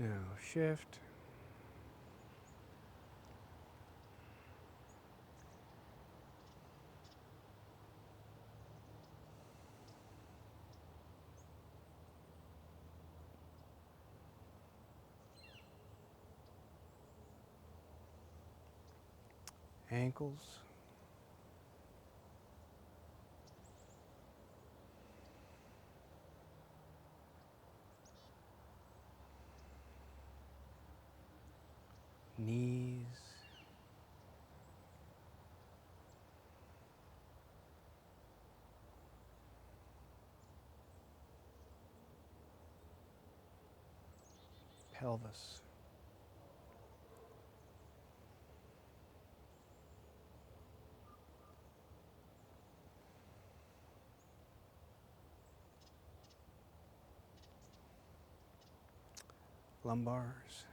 Now shift. Ankles. Knees. Pelvis. Lumbars.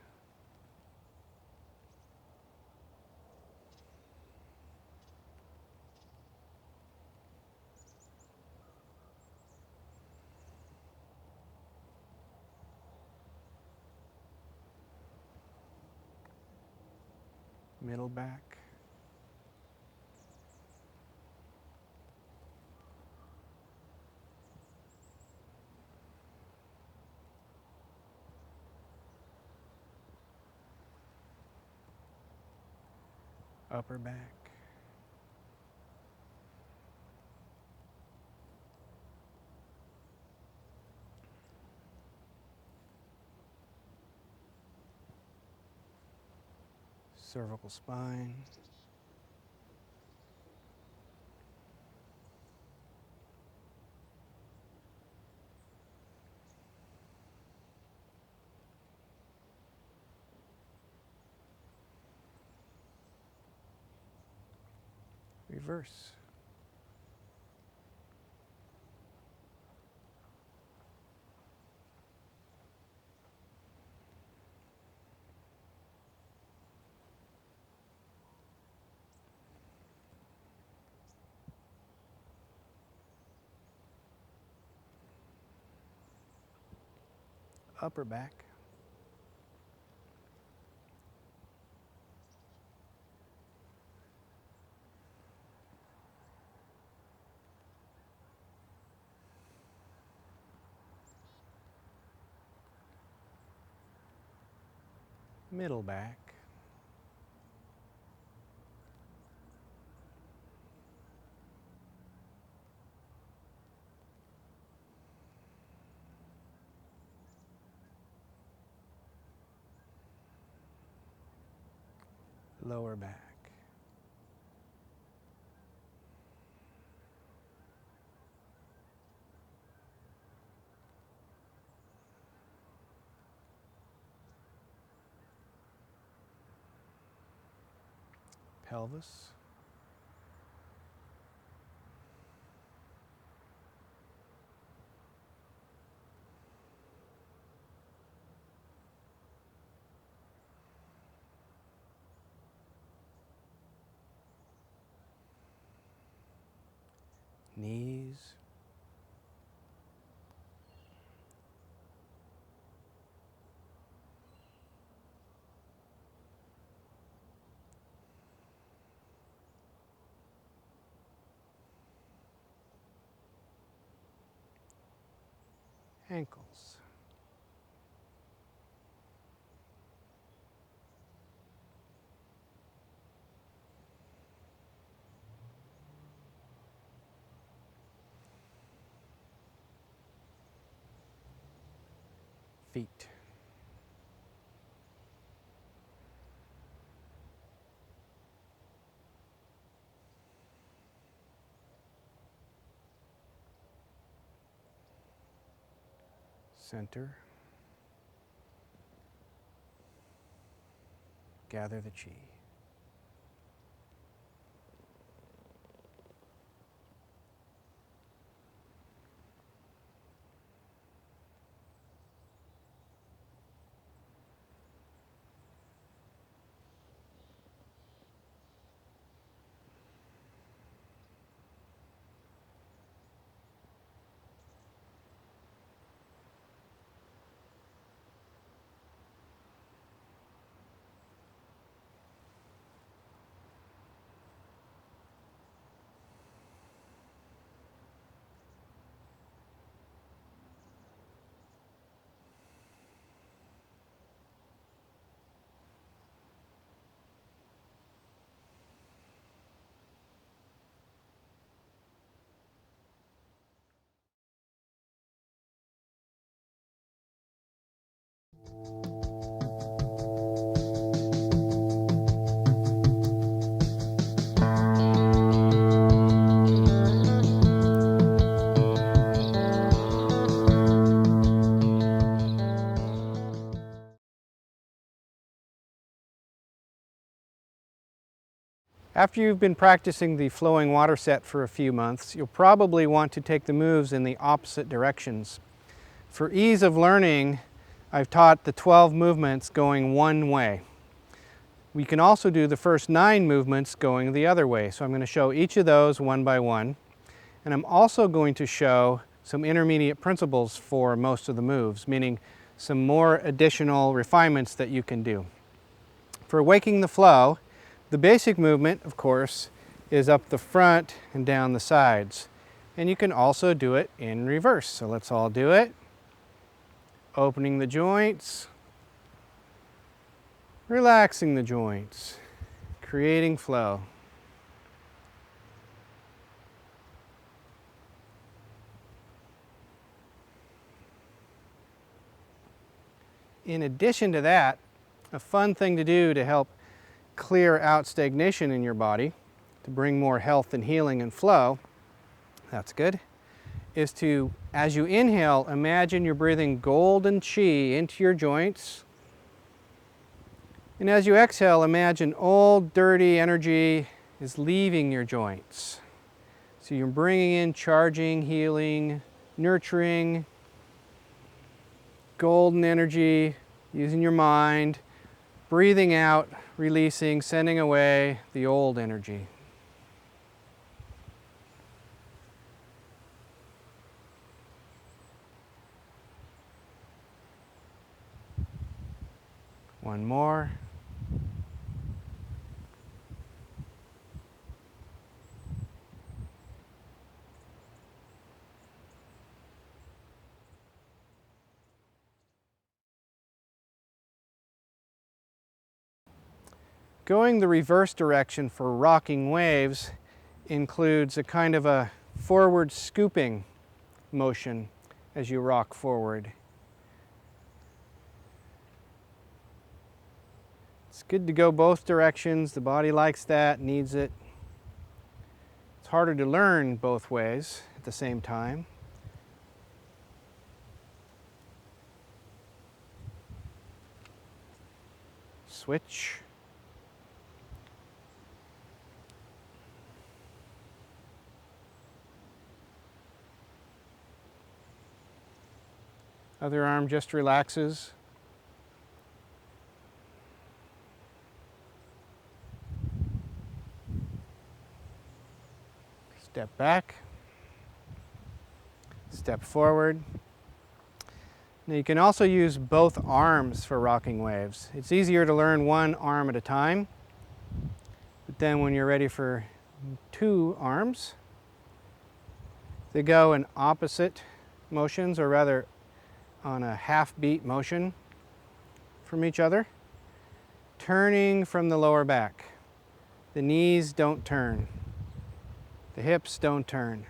Middle back. Upper back. Cervical spine. Reverse. Upper back. Middle back. Lower back. Pelvis. Knees. Ankles. Feet. Center. Gather the chi. After you've been practicing the flowing water set for a few months, you'll probably want to take the moves in the opposite directions. For ease of learning, I've taught the 12 movements going one way. We can also do the first 9 movements going the other way. So I'm going to show each of those one by one. And I'm also going to show some intermediate principles for most of the moves, meaning some more additional refinements that you can do. For waking the flow, the basic movement, of course, is up the front and down the sides. And you can also do it in reverse. So let's all do it. Opening the joints, relaxing the joints, creating flow. In addition to that, a fun thing to do to help clear out stagnation in your body, to bring more health and healing and flow, that's good, is to, as you inhale, imagine you're breathing golden qi into your joints. And as you exhale, imagine old, dirty energy is leaving your joints. So you're bringing in charging, healing, nurturing, golden energy, using your mind, breathing out, releasing, sending away the old energy. One more. Going the reverse direction for rocking waves includes a kind of a forward scooping motion as you rock forward. It's good to go both directions. The body likes that, needs it. It's harder to learn both ways at the same time. Switch. Other arm just relaxes. Step back. Step forward. Now you can also use both arms for rocking waves. It's easier to learn one arm at a time, but then when you're ready for 2 arms, they go in opposite motions, or rather on a half-beat motion from each other, turning from the lower back. The knees don't turn. The hips don't turn.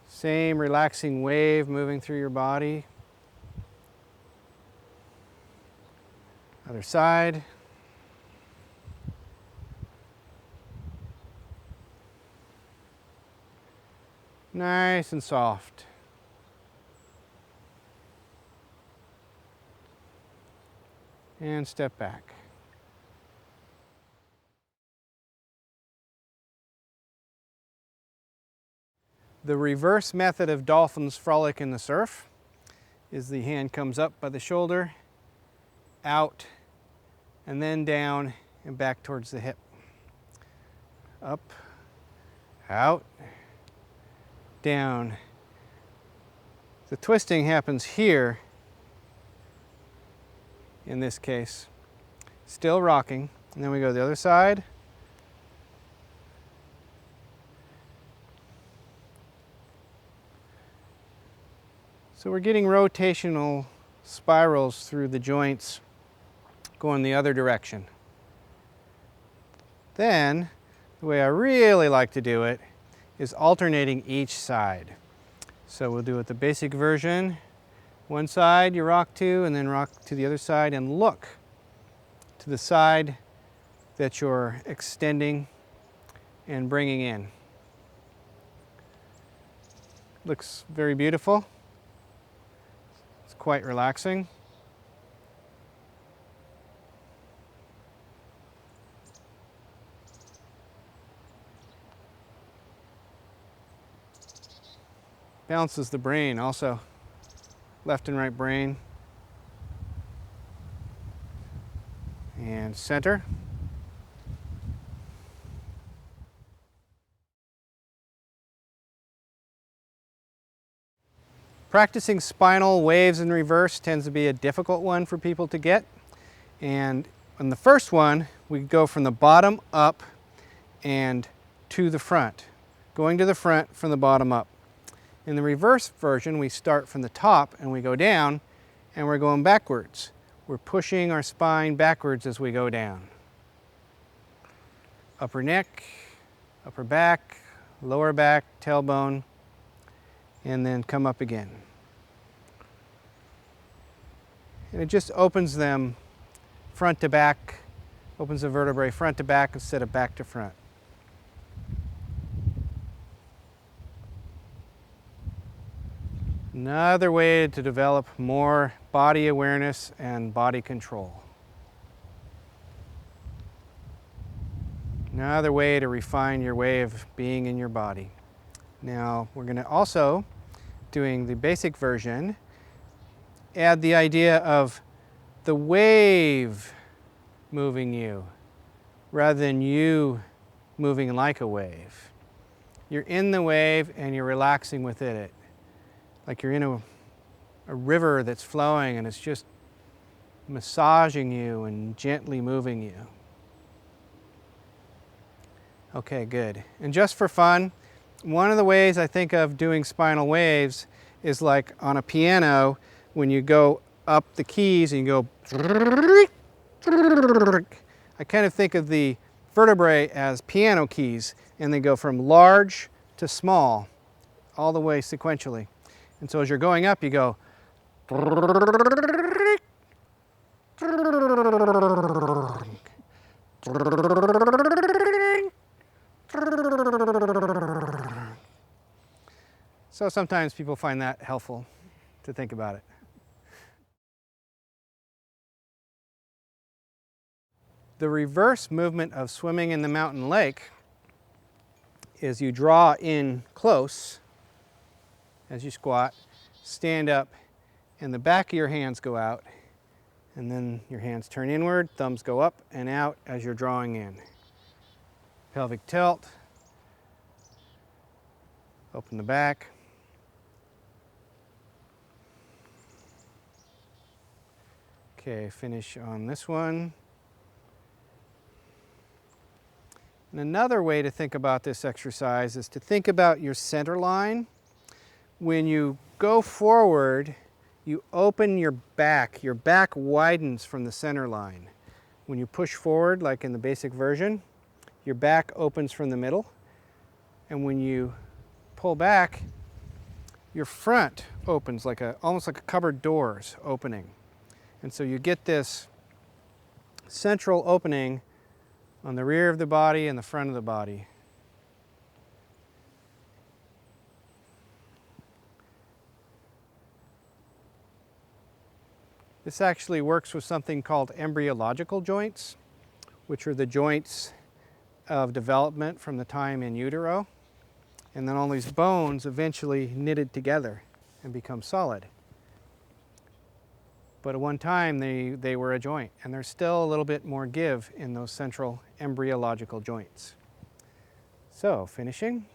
Same relaxing wave moving through your body. Other side. Nice and soft. And step back. The reverse method of dolphins frolic in the surf is the hand comes up by the shoulder, out, and then down and back towards the hip. Up, out, down. The twisting happens here in this case. Still rocking. And then we go to the other side. So we're getting rotational spirals through the joints going the other direction. Then, the way I really like to do it is alternating each side. So we'll do it the basic version. One side you rock to, and then rock to the other side, and look to the side that you're extending and bringing in. Looks very beautiful. It's quite relaxing. Balances the brain also, left and right brain. And center. Practicing spinal waves in reverse tends to be a difficult one for people to get. And on the first one, we go from the bottom up and to the front, going to the front from the bottom up. In the reverse version, we start from the top and we go down, and we're going backwards. We're pushing our spine backwards as we go down. Upper neck, upper back, lower back, tailbone, and then come up again. And it just opens them front to back, opens the vertebrae front to back instead of back to front. Another way to develop more body awareness and body control. Another way to refine your way of being in your body. Now we're going to also, doing the basic version, add the idea of the wave moving you rather than you moving like a wave. You're in the wave and you're relaxing within it. Like you're in a river that's flowing and it's just massaging you and gently moving you. Okay, good. And just for fun, one of the ways I think of doing spinal waves is like on a piano, when you go up the keys and you go, I kind of think of the vertebrae as piano keys, and they go from large to small all the way sequentially. And so as you're going up, you go. So sometimes people find that helpful to think about it. The reverse movement of swimming in the mountain lake is you draw in close as you squat, stand up, and the back of your hands go out, and then your hands turn inward, thumbs go up and out as you're drawing in. Pelvic tilt, open the back. Okay, finish on this one. And another way to think about this exercise is to think about your center line. When you go forward, you open your back. Your back widens from the center line. When you push forward, like in the basic version, your back opens from the middle. And when you pull back, your front opens like almost like a cupboard doors opening. And so you get this central opening on the rear of the body and the front of the body. This actually works with something called embryological joints, which are the joints of development from the time in utero. And then all these bones eventually knitted together and become solid. But at one time they were a joint, and there's still a little bit more give in those central embryological joints. So, finishing.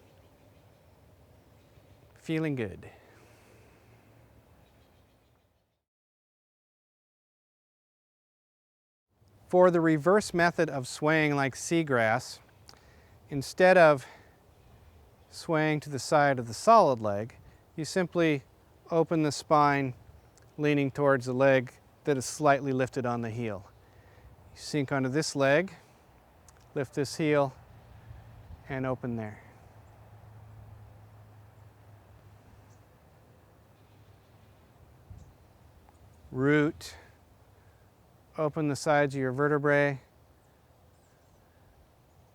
Feeling good. For the reverse method of swaying like seagrass, instead of swaying to the side of the solid leg, you simply open the spine, leaning towards the leg that is slightly lifted on the heel. You sink onto this leg, lift this heel, and open there. root, open the sides of your vertebrae.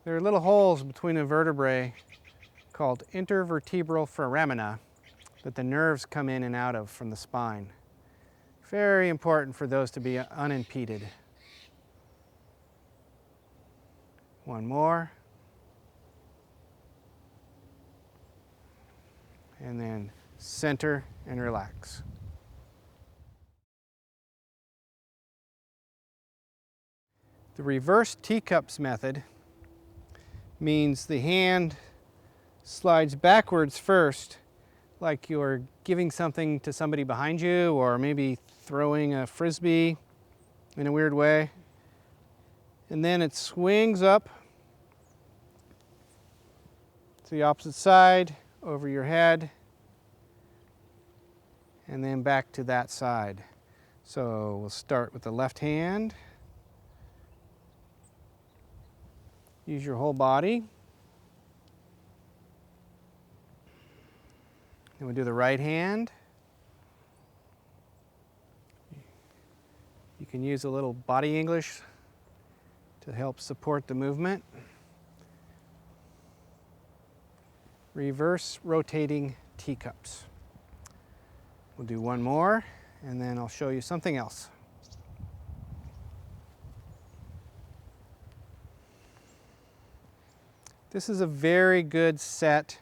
There are little holes between the vertebrae called intervertebral foramina that the nerves come in and out of from the spine. Very important for those to be unimpeded. One more. And then center and relax. The reverse teacups method means the hand slides backwards first, like you're giving something to somebody behind you, or maybe throwing a frisbee in a weird way. And then it swings up to the opposite side, over your head, and then back to that side. So we'll start with the left hand. Use your whole body. Then we'll do the right hand. You can use a little body English to help support the movement. Reverse rotating teacups. We'll do one more, and then I'll show you something else. This is a very good set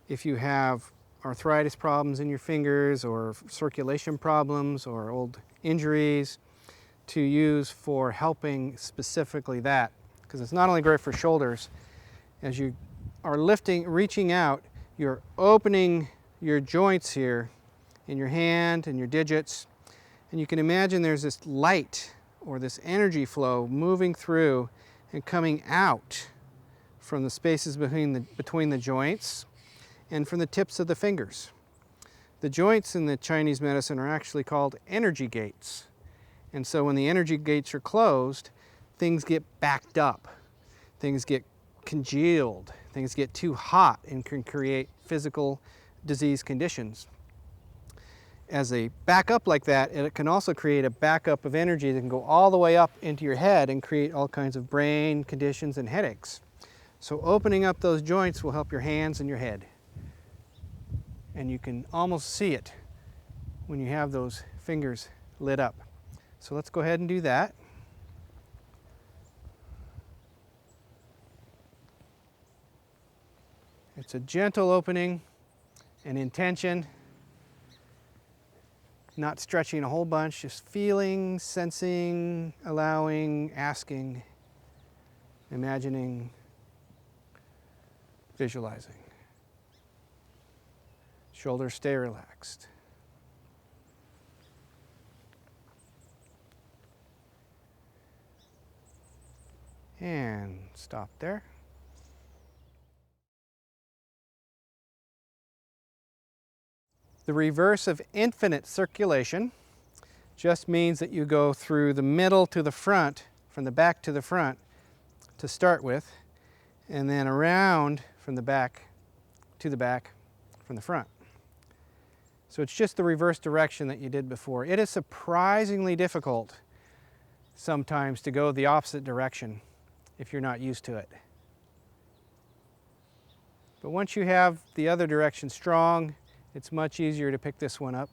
if you have arthritis problems in your fingers, or circulation problems, or old injuries, to use for helping specifically that. Because it's not only great for shoulders, as you are reaching out, you're opening your joints here in your hand and your digits, and you can imagine there's this light or this energy flow moving through and coming out from the spaces between the joints and from the tips of the fingers. The joints in the Chinese medicine are actually called energy gates. And so when the energy gates are closed, things get backed up, things get congealed, things get too hot and can create physical disease conditions. As they back up like that, it can also create a backup of energy that can go all the way up into your head and create all kinds of brain conditions and headaches. So opening up those joints will help your hands and your head. And you can almost see it when you have those fingers lit up. So let's go ahead and do that. It's a gentle opening and intention, not stretching a whole bunch, just feeling, sensing, allowing, asking, imagining, visualizing. Shoulders stay relaxed. And stop there. The reverse of infinite circulation just means that you go through the middle to the front, from the back to the front to start with, and then around from the back to the back from the front. So it's just the reverse direction that you did before. It is surprisingly difficult sometimes to go the opposite direction if you're not used to it. But once you have the other direction strong, it's much easier to pick this one up.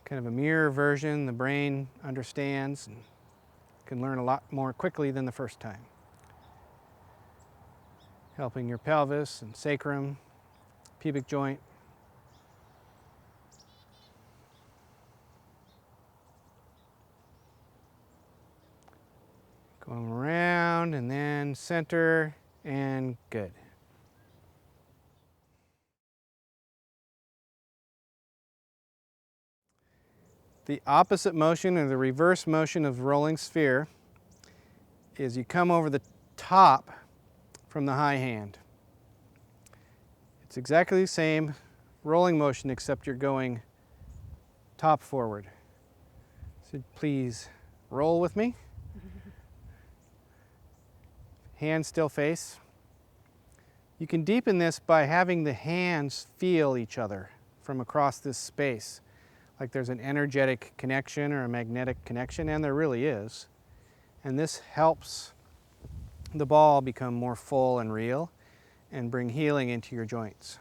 Kind of a mirror version, the brain understands and can learn a lot more quickly than the first time. Helping your pelvis and sacrum, pubic joint. Going around and then center and good. The opposite motion, or the reverse motion of rolling sphere, is you come over the top from the high hand. It's exactly the same rolling motion, except you're going top forward. So please roll with me. Hands still face. You can deepen this by having the hands feel each other from across this space, like there's an energetic connection or a magnetic connection, and there really is. And this helps the ball become more full and real and bring healing into your joints.